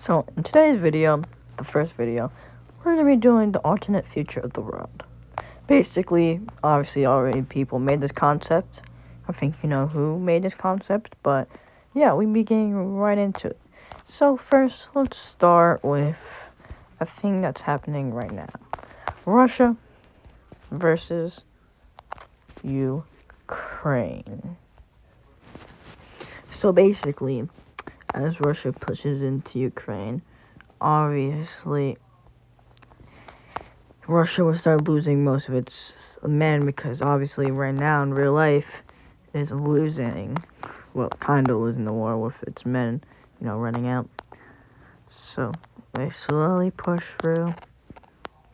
So, in today's video, the first video, we're going to be doing the alternate future of the world. Basically, obviously already people made this concept. I think you know who made this concept, but yeah, we'll be getting right into it. So first, let's start with a thing that's happening right now. Russia versus Ukraine. So basically, as Russia pushes into Ukraine, obviously Russia will start losing most of its men because obviously right now in real life it is losing, well, kind of losing the war with its men, running out. So they slowly push through.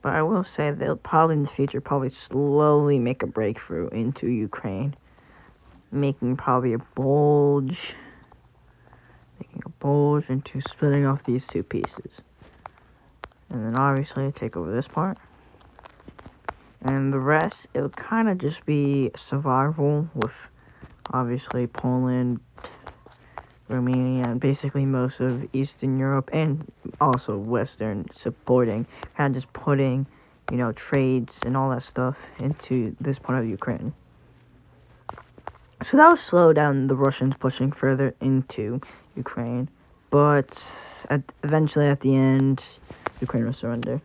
But I will say they'll probably in the future slowly make a breakthrough into Ukraine, making probably a bulge into splitting off these two pieces. And then obviously take over this part. And the rest, it'll kind of just be survival with, obviously, Poland, Romania, and basically most of Eastern Europe, and also Western supporting, kind of just putting, trades and all that stuff into this part of Ukraine. So that will slow down the Russians pushing further into Ukraine, but eventually at the end, Ukraine will surrender.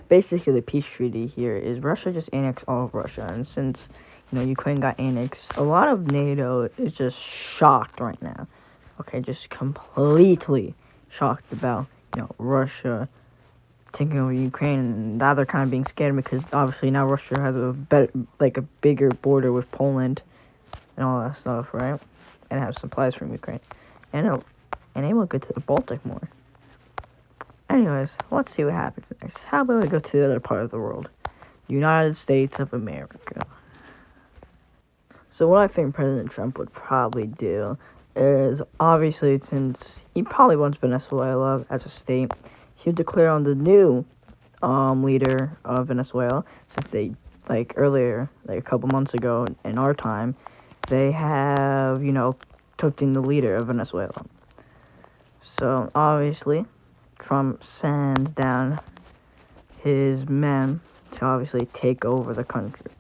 Basically, the peace treaty here is Russia just annexed all of Russia, and since, Ukraine got annexed, a lot of NATO is just shocked right now. Okay, just completely shocked about, Russia taking over Ukraine, and now they're kind of being scared because obviously now Russia has a bigger border with Poland and all that stuff, right? And have supplies from Ukraine, and they will get to the Baltic more. Anyways, let's see what happens next. How about we go to the other part of the world? United States of America. So what I think President Trump would probably do is, obviously, since he probably wants Venezuela as a state, he would declare on the new leader of Venezuela, since they, earlier, a couple months ago in our time, they have, took in the leader of Venezuela. So, obviously, Trump sends down his men to obviously take over the country.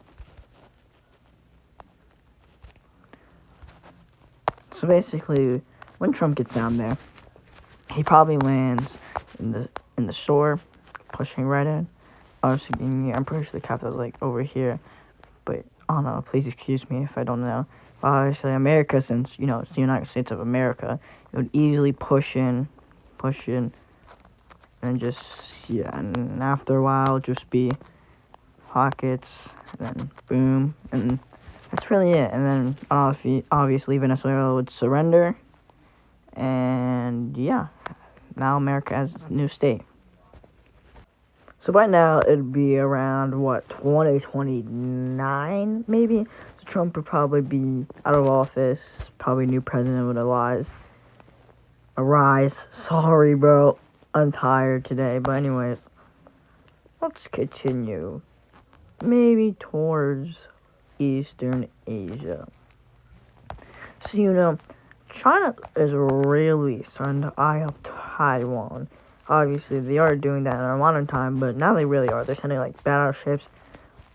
So basically, when Trump gets down there, he probably lands in the shore, pushing right in. Obviously, I'm pretty sure the capital is over here, but I don't know. Please excuse me if I don't know. Obviously, America, since it's the United States of America, it would easily push in. And just, and after a while, just be pockets, and then boom, and that's really it. And then, obviously, Venezuela would surrender, and yeah, now America has a new state. So by now, it'd be around, 2029, maybe? So Trump would probably be out of office, probably new president would arise. Sorry, bro. I'm tired today, but anyways, let's continue. Maybe towards Eastern Asia. So, China is really starting to eye up Taiwan. Obviously, they are doing that in our modern time, but now they really are. They're sending, battleships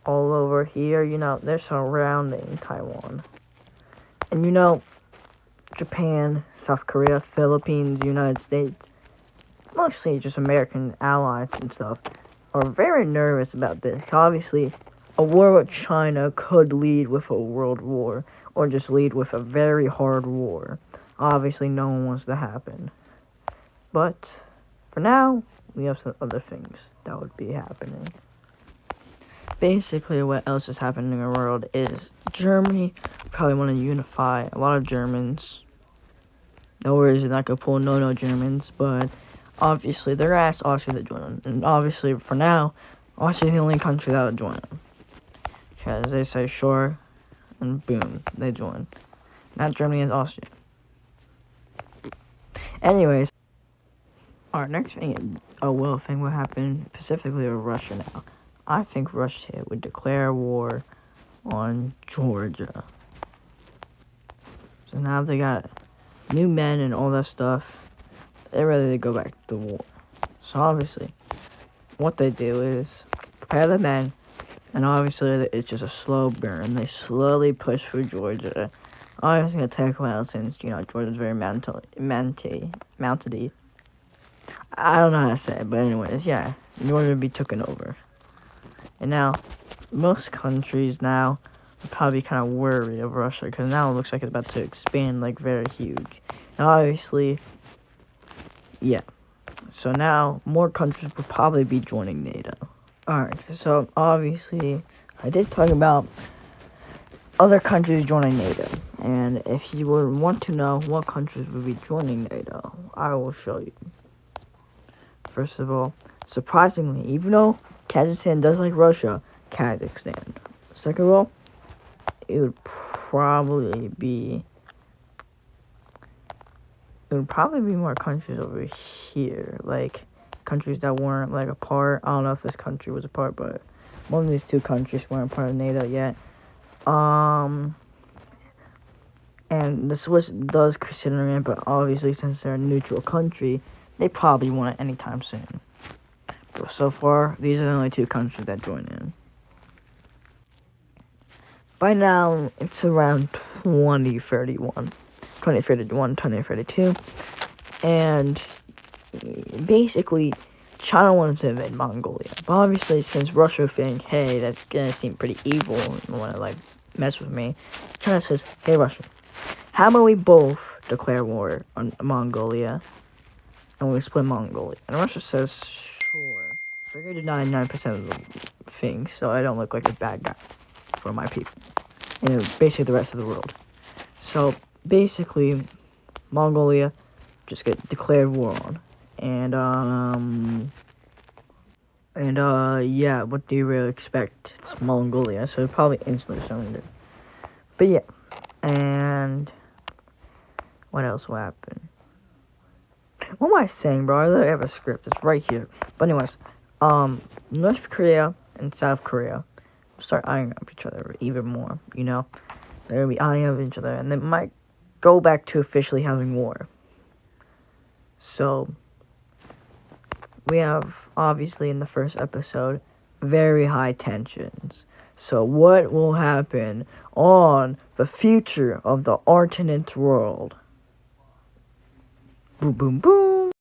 all over here. They're surrounding Taiwan. And, Japan, South Korea, Philippines, United States, mostly just American allies and stuff, are very nervous about this. Obviously, a war with China could lead with a world war, or just lead with a very hard war. Obviously, no one wants to happen. But, for now, we have some other things that would be happening. Basically, what else is happening in the world is Germany probably want to unify a lot of Germans. No worries, they're not going to pull no Germans, but obviously, they're going to ask Austria to join them. And obviously, for now, Austria is the only country that would join them. Because they say sure, and boom, they join. Not Germany, it's Austria. Anyways, our next thing, thing will happen specifically with Russia now. I think Russia would declare war on Georgia. So now they got new men and all that stuff, they're ready to go back to the war. So obviously, what they do is prepare the men, and obviously it's just a slow burn. They slowly push for Georgia. Obviously, gonna take a while since Georgia's very mounted. I don't know how to say it, but anyways, yeah, Georgia would be taken over. And now, most countries now are probably kind of worried of Russia because now it looks like it's about to expand like very huge. And obviously, yeah. So now more countries will probably be joining NATO. Alright, so obviously I did talk about other countries joining NATO. And if you would want to know what countries will be joining NATO, I will show you. First of all, surprisingly, even though Kazakhstan does like Russia, Kazakhstan. Second of all, it would probably be more countries over here, like countries that weren't like a part. I don't know if this country was a part, but one of these two countries weren't part of NATO yet. And the Swiss does consider it, but obviously since they're a neutral country, they probably won't anytime soon. But so far, these are the only two countries that join in. By now, it's around 2032, and basically, China wants to invade Mongolia. But obviously, since Russia thinks, hey, that's gonna seem pretty evil and wanna like mess with me, China says, hey Russia, how about we both declare war on Mongolia and we split Mongolia? And Russia says, sure. I agree to 99% of the things, so I don't look like a bad guy for my people. And basically the rest of the world. So basically, Mongolia just get declared war on. And yeah, what do you really expect? It's Mongolia, so it probably instantly surrender. But yeah, and what else will happen? What am I saying, bro? I literally have a script. It's right here. But anyways, North Korea and South Korea will start eyeing up each other even more, They're going to be eyeing up each other, and they might go back to officially having war. So, we have, obviously, in the first episode, very high tensions. So, what will happen on the future of the alternate world? Boom, boom, boom.